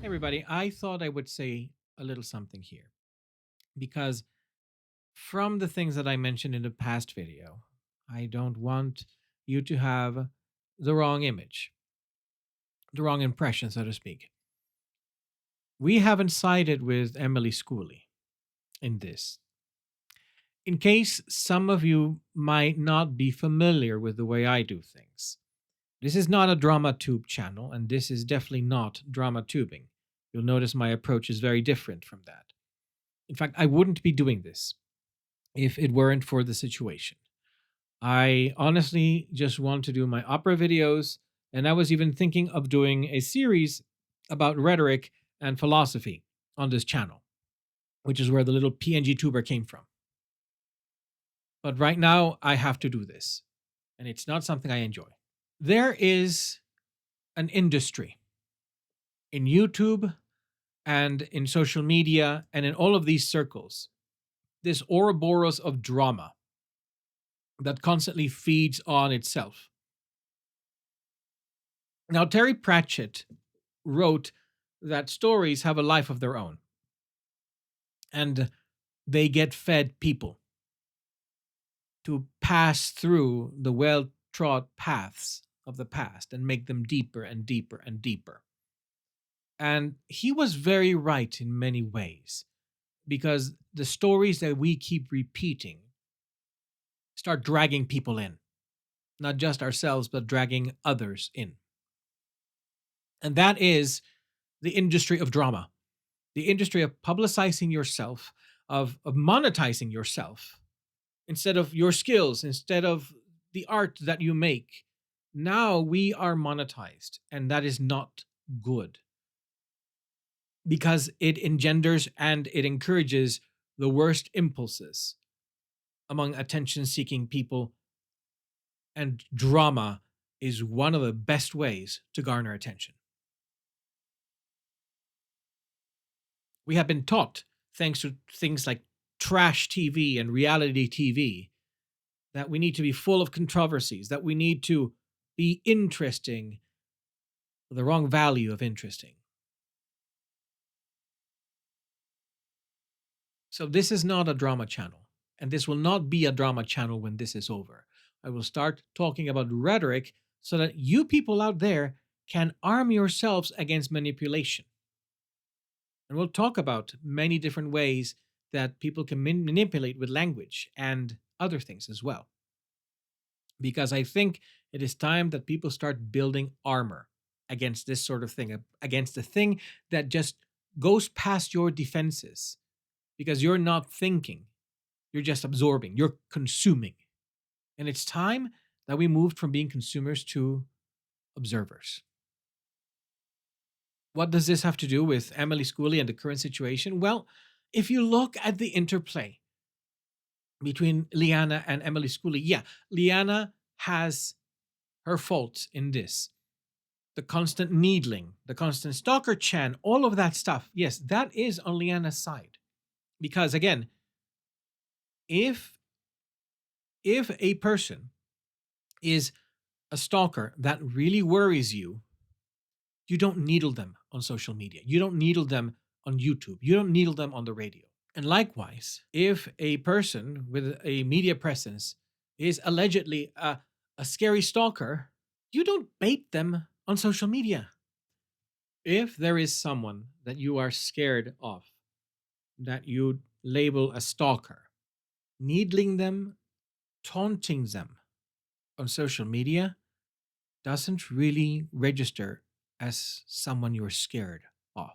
Everybody, I thought I would say a little something here because from the things that I mentioned in the past video, I don't want you to have the wrong image, the wrong impression, so to speak. We haven't sided with Emily Schooley in this. In case some of you might not be familiar with the way I do things, this is not a drama tube channel, and this is definitely not drama tubing. You'll notice my approach is very different from that. In fact, I wouldn't be doing this if it weren't for the situation. I honestly just want to do my opera videos, and I was even thinking of doing a series about rhetoric and philosophy on this channel, which is where the little PNG tuber came from. But right now, I have to do this, and it's not something I enjoy. There is an industry in YouTube and in social media and in all of these circles, this Ouroboros of drama that constantly feeds on itself. Now, Terry Pratchett wrote that stories have a life of their own and they get fed people to pass through the well trod paths of the past and make them deeper and deeper and deeper. And he was very right in many ways because the stories that we keep repeating start dragging people in, not just ourselves, but dragging others in. And that is the industry of drama, the industry of publicizing yourself, of monetizing yourself instead of your skills, instead of the art that you make. Now we are monetized, and that is not good because it engenders and it encourages the worst impulses among attention seeking people. And drama is one of the best ways to garner attention. We have been taught, thanks to things like trash TV and reality TV, that we need to be full of controversies, that we need to be interesting, the wrong value of interesting. So, this is not a drama channel, and this will not be a drama channel when this is over. I will start talking about rhetoric so that you people out there can arm yourselves against manipulation. And we'll talk about many different ways that people can manipulate with language and other things as well. Because I think it is time that people start building armor against this sort of thing, against the thing that just goes past your defenses because you're not thinking, you're just absorbing, you're consuming. And it's time that we moved from being consumers to observers. What does this have to do with Emily Schooley and the current situation? Well, if you look at the interplay between Liana and Emily Schooley, yeah, Liana has her faults in this. The constant needling, the constant stalker Chan, all of that stuff. Yes, that is on Liana's side. Because again, if a person is a stalker that really worries you, you don't needle them on social media. You don't needle them on YouTube. You don't needle them on the radio. And likewise, if a person with a media presence is allegedly a scary stalker, you don't bait them on social media. If there is someone that you are scared of, that you label a stalker, needling them, taunting them on social media doesn't really register as someone you're scared of.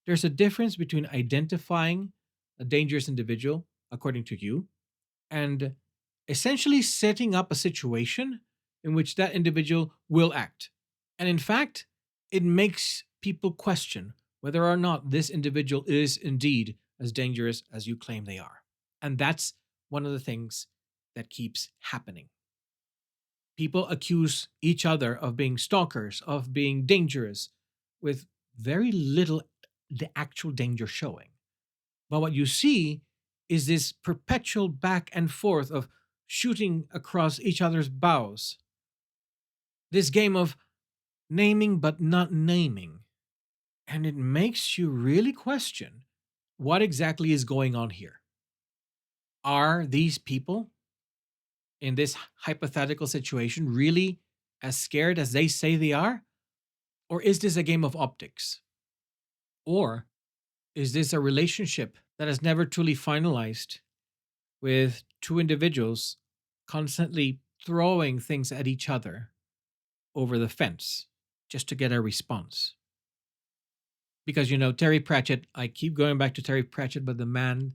There's a difference between identifying a dangerous individual, according to you, and essentially setting up a situation in which that individual will act. And in fact, it makes people question whether or not this individual is indeed as dangerous as you claim they are. And that's one of the things that keeps happening. People accuse each other of being stalkers, of being dangerous, with very little the actual danger showing. But what you see is this perpetual back and forth of shooting across each other's bows. This game of naming but not naming. And it makes you really question what exactly is going on here. Are these people in this hypothetical situation really as scared as they say they are? Or is this a game of optics? Or is this a relationship that has never truly finalized with two individuals constantly throwing things at each other over the fence just to get a response? Because, Terry Pratchett, I keep going back to Terry Pratchett, but the man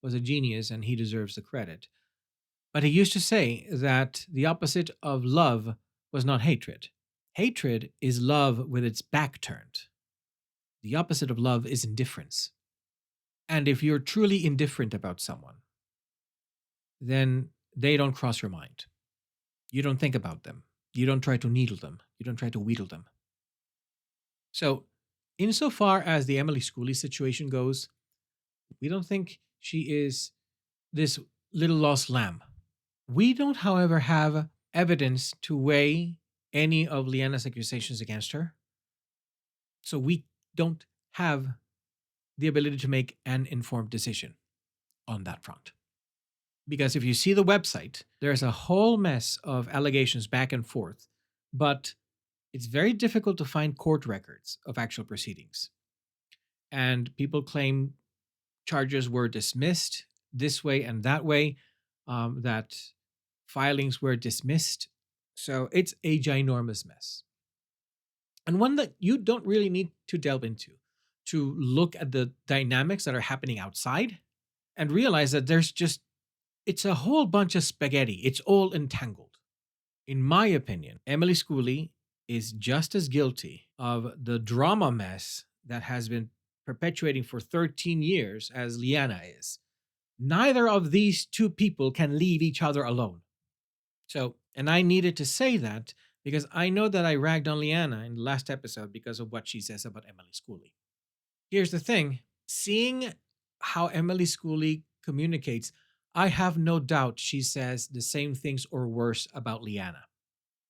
was a genius and he deserves the credit. But he used to say that the opposite of love was not hatred. Hatred is love with its back turned. The opposite of love is indifference. And if you're truly indifferent about someone, then they don't cross your mind. You don't think about them. You don't try to needle them. You don't try to wheedle them. So, insofar as the Emily Schooley situation goes, we don't think she is this little lost lamb. We don't, however, have evidence to weigh any of Leanna's accusations against her. So we don't have the ability to make an informed decision on that front. Because if you see the website, there's a whole mess of allegations back and forth, but it's very difficult to find court records of actual proceedings. And people claim charges were dismissed this way and that way, that filings were dismissed. So it's a ginormous mess. And one that you don't really need to delve into to look at the dynamics that are happening outside and realize that it's a whole bunch of spaghetti. It's all entangled. In my opinion, Emily Schooley is just as guilty of the drama mess that has been perpetuating for 13 years as Leanna is. Neither of these two people can leave each other alone. So, and I needed to say that because I know that I ragged on Leanna in the last episode because of what she says about Emily Schooley. Here's the thing, seeing how Emily Schooley communicates, I have no doubt she says the same things or worse about Leanna.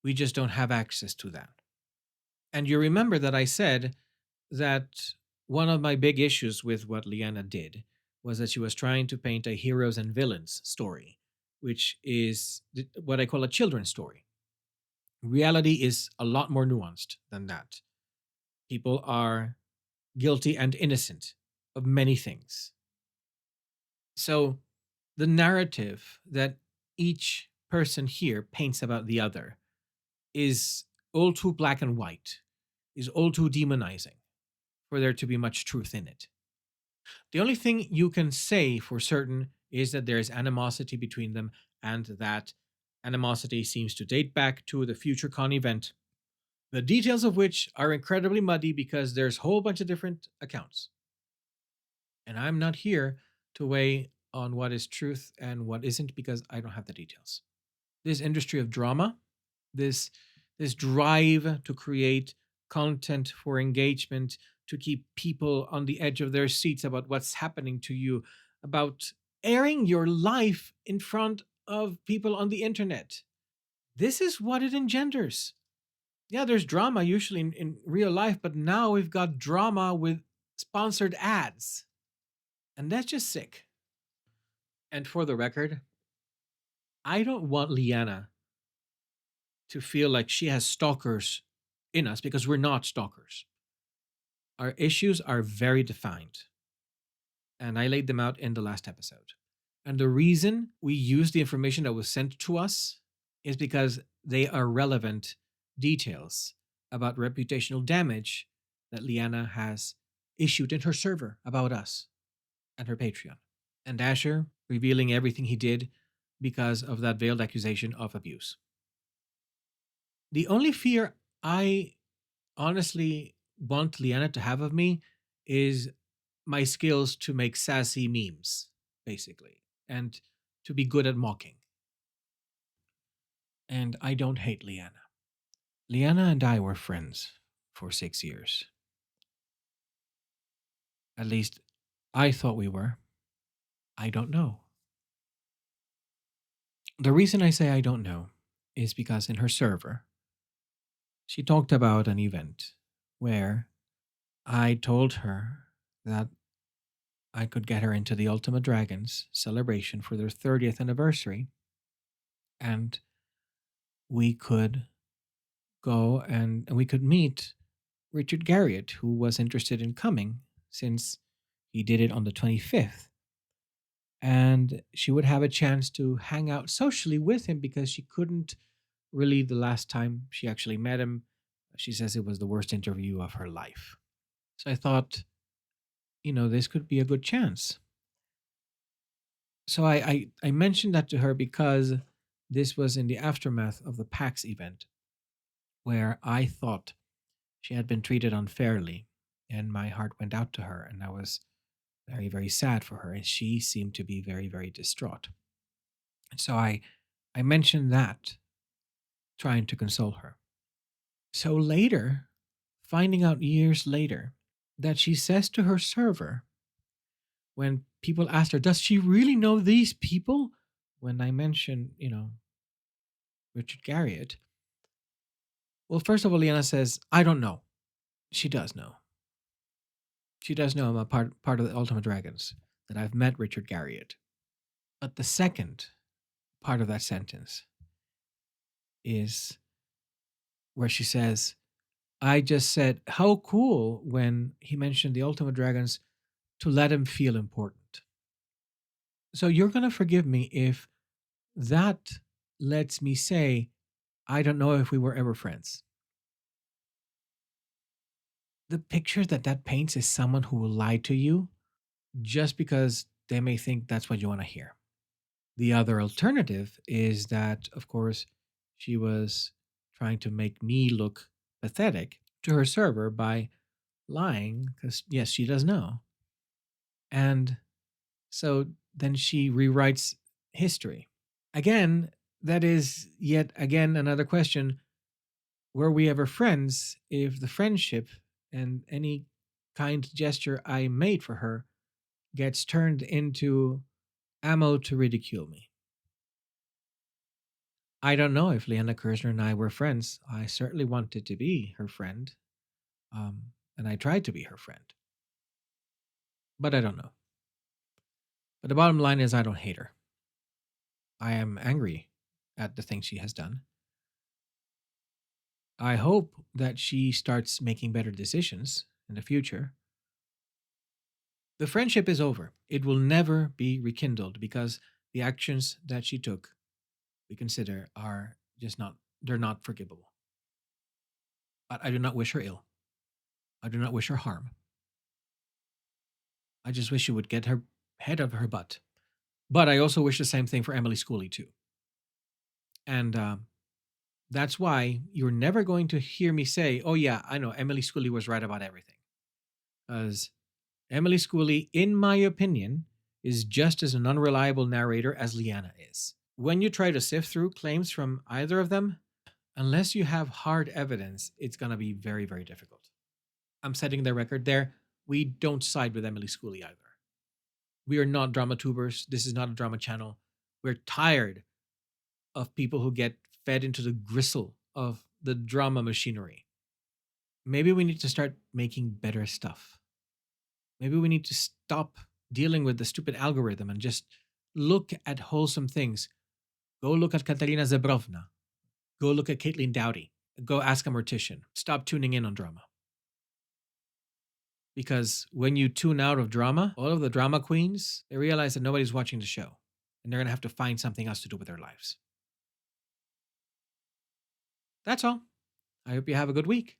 We just don't have access to that. And you remember that I said that one of my big issues with what Leanna did was that she was trying to paint a heroes and villains story, which is what I call a children's story. Reality is a lot more nuanced than that. People are guilty and innocent of many things. So the narrative that each person here paints about the other is all too black and white, is all too demonizing for there to be much truth in it. The only thing you can say for certain is that there is animosity between them, and that animosity seems to date back to the FutureCon event, the details of which are incredibly muddy because there's a whole bunch of different accounts. And I'm not here to weigh on what is truth and what isn't because I don't have the details. This industry of drama, this this drive to create content for engagement, to keep people on the edge of their seats about what's happening to you, about airing your life in front of people on the internet. This is what it engenders. Yeah, there's drama usually in real life, but now we've got drama with sponsored ads. And that's just sick. And for the record, I don't want Leanna to feel like she has stalkers in us because we're not stalkers. Our issues are very defined. And I laid them out in the last episode. And the reason we use the information that was sent to us is because they are relevant details about reputational damage that Leanna has issued in her server about us and her Patreon. And Asher revealing everything he did because of that veiled accusation of abuse. The only fear I honestly want Leanna to have of me is my skills to make sassy memes, basically, and to be good at mocking. And I don't hate Leanna. Leanna and I were friends for 6 years. At least I thought we were. I don't know. The reason I say I don't know is because in her server, she talked about an event where I told her that I could get her into the Ultima Dragons celebration for their 30th anniversary, and we could go and we could meet Richard Garriott, who was interested in coming since he did it on the 25th. And she would have a chance to hang out socially with him because she couldn't really the last time she actually met him. She says it was the worst interview of her life. So I thought, this could be a good chance. So I mentioned that to her because this was in the aftermath of the PAX event where I thought she had been treated unfairly, and my heart went out to her, and I was very, very sad for her, and she seemed to be very, very distraught. And so I mentioned that, trying to console her. So later, finding out years later that she says to her server, when people asked her, does she really know these people? When I mentioned, Richard Garriott, well, first of all, Liana says, I don't know. She does know. She does know I'm a part of the Ultima Dragons, that I've met Richard Garriott. But the second part of that sentence is where she says, I just said, how cool when he mentioned the Ultima Dragons to let him feel important. So you're going to forgive me if that lets me say, I don't know if we were ever friends. The picture that paints is someone who will lie to you just because they may think that's what you want to hear. The other alternative is that, of course, she was trying to make me look pathetic to her server by lying, because, yes, she does know. And so then she rewrites history. Again, that is yet again another question. Were we ever friends if the friendship and any kind gesture I made for her gets turned into ammo to ridicule me? I don't know if Leanna Kirsner and I were friends. I certainly wanted to be her friend, and I tried to be her friend, but I don't know. But the bottom line is, I don't hate her. I am angry at the things she has done. I hope that she starts making better decisions in the future. The friendship is over. It will never be rekindled because the actions that she took, we consider, are just not, they're not forgivable. But I do not wish her ill. I do not wish her harm. I just wish she would get her head of her butt. But I also wish the same thing for Emily Schooley, too. And that's why you're never going to hear me say, oh, yeah, I know Emily Schooley was right about everything. Because Emily Schooley, in my opinion, is just as an unreliable narrator as Leanna is. When you try to sift through claims from either of them, unless you have hard evidence, it's going to be very, very difficult. I'm setting the record there. We don't side with Emily Schooley either. We are not drama tubers. This is not a drama channel. We're tired of people who get fed into the gristle of the drama machinery. Maybe we need to start making better stuff. Maybe we need to stop dealing with the stupid algorithm and just look at wholesome things. Go look at Katarina Zebrovna. Go look at Caitlin Dowdy. Go ask a mortician. Stop tuning in on drama. Because when you tune out of drama, all of the drama queens, they realize that nobody's watching the show. And they're going to have to find something else to do with their lives. That's all. I hope you have a good week.